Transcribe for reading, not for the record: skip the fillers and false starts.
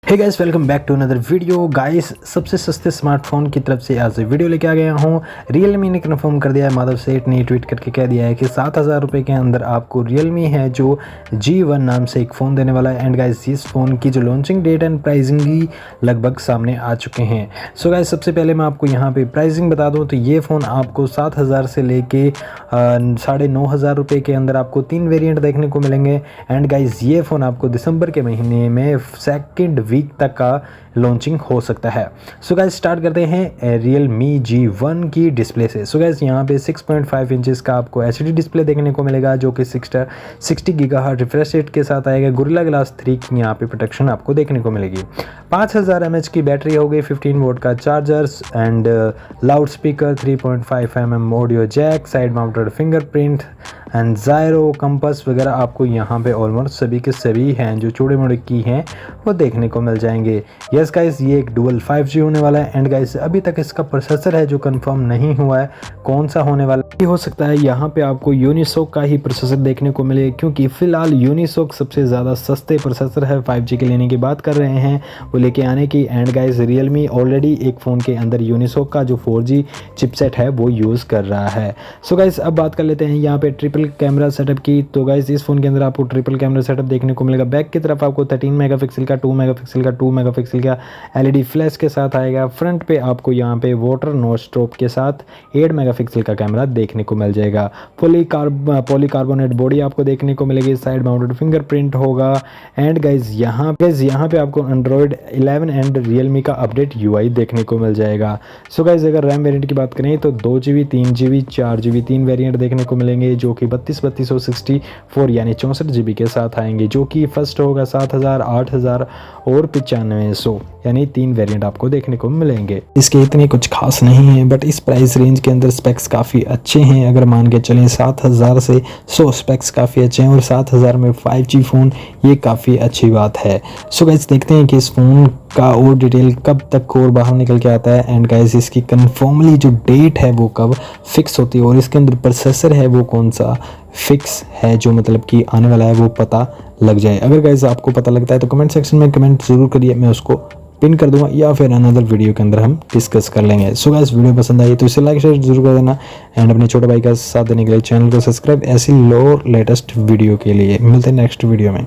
Hey guys, welcome back to another video. Guys, सबसे सस्ते smartphone की तरफ से आज वीडियो लेके आ गया हूँ। Realme ने कन्फर्म कर दिया है, माधव सेठ ने ट्वीट करके कह दिया है कि 7,000 रुपये के अंदर आपको Realme है जो G1 नाम से एक फ़ोन देने वाला है। एंड गाइस, इस फ़ोन की जो लॉन्चिंग डेट एंड प्राइसिंग भी लगभग सामने आ चुके हैं। सो गाइस, सबसे पहले मैं आपको यहाँ पे प्राइसिंग बता दूँ तो ये फ़ोन आपको 7,000 से लेके 9,500 रुपये के अंदर आपको 3 वेरिएंट देखने को मिलेंगे। एंड गाइस, ये फ़ोन आपको दिसंबर के महीने में सेकेंड वीक तक का लॉन्चिंग हो सकता है। सो गाइस, स्टार्ट करते हैं Realme G1 की डिस्प्ले से। सो गाइस, यहाँ पे 6.5 इंचेस का आपको HD डिस्प्ले देखने को मिलेगा जो कि 60 गीगाहर्ट्ज़ रिफ्रेश रेट के साथ आएगा। गोरिल्ला ग्लास 3 की यहाँ पे प्रोटेक्शन आपको देखने को मिलेगी। 5000 mAh की बैटरी हो गई, 15 वोल्ट का chargers and loud speaker, 3.5 mm audio jack, side mounted fingerprint and gyro compass वगैरह आपको यहाँ पे ऑलमोस्ट सभी के सभी हैं जो छोटे मोटे की हैं वो देखने को मिल जाएंगे। यस गाइस, ये एक डुअल 5G होने वाला है। एंड गाइस, अभी तक इसका प्रोसेसर है जो कंफर्म नहीं हुआ है कौन सा होने वाला है। हो सकता है यहाँ पे आपको यूनिसॉक का ही प्रोसेसर देखने को मिले, क्योंकि फिलहाल यूनिसॉक सबसे ज़्यादा सस्ते प्रोसेसर है 5G के लेने की बात कर रहे हैं वो लेके आने की। एंड गाइस, Realme ऑलरेडी एक फ़ोन के अंदर यूनिसॉक का जो 4G चिपसेट है वो यूज़ कर रहा है। सो गाइस, अब बात कर लेते हैं यहाँ पे ट्रिपल कैमरा सेटअप की। तो गाइस, इस फ़ोन के अंदर आपको ट्रिपल कैमरा सेटअप देखने को मिलेगा। बैक की तरफ आपको 13 मेगापिक्सल का, 2 मेगापिक्सल का, 2 मेगापिक्सल का LED फ्लैश के साथ आएगा। फ्रंट पे आपको यहाँ पे वाटर नो स्ट्रोब के साथ 8 मेगापिक्सल का कैमरा देखने को मिल जाएगा। पॉलीकार्बोनेट बॉडी आपको देखने को मिलेगी, साइड माउंटेड फिंगरप्रिंट होगा। एंड गाइस, यहाँ पे आपको Android 11 एंड Realme का अपडेट UI देखने को मिल जाएगा। सो गाइस, अगर रैम वेरिएंट की बात करें तो 2GB, 3GB, 4GB 3 वेरिएंट देखने को मिलेंगे जो कि 32 और 64 यानी 64GB के साथ आएंगे। जो कि फर्स्ट होगा 7,000, 8,000 और 9500 यानी 3 वेरिएंट आपको देखने को मिलेंगे। इसके इतने कुछ खास नहीं है, बट इस प्राइस रेंज के अंदर स्पेक्स काफ़ी अच्छे हैं। अगर मान के चलें 7,000 से 100 स्पेक्स काफ़ी अच्छे हैं और 7,000 में 5G फ़ोन, ये काफ़ी अच्छी बात है। सो गाइस, देखते हैं कि इस फ़ोन का और डिटेल कब तक और बाहर निकल के आता है। एंड गाइस, इसकी कन्फर्मली जो डेट है वो कब फिक्स होती है और इसके अंदर प्रोसेसर है वो कौन सा फिक्स है जो मतलब कि आने वाला है वो पता लग जाए। अगर गाइस आपको पता लगता है तो कमेंट सेक्शन में कमेंट ज़रूर करिए, मैं उसको पिन कर दूंगा या फिर अनदर वीडियो के अंदर हम डिस्कस कर लेंगे। सो गाइस, वीडियो पसंद आई तो इसे लाइक शेयर जरूर कर देना एंड अपने छोटे भाई का साथ देने के लिए चैनल को सब्सक्राइब ऐसी लो लेटेस्ट वीडियो के लिए। मिलते हैं नेक्स्ट वीडियो में।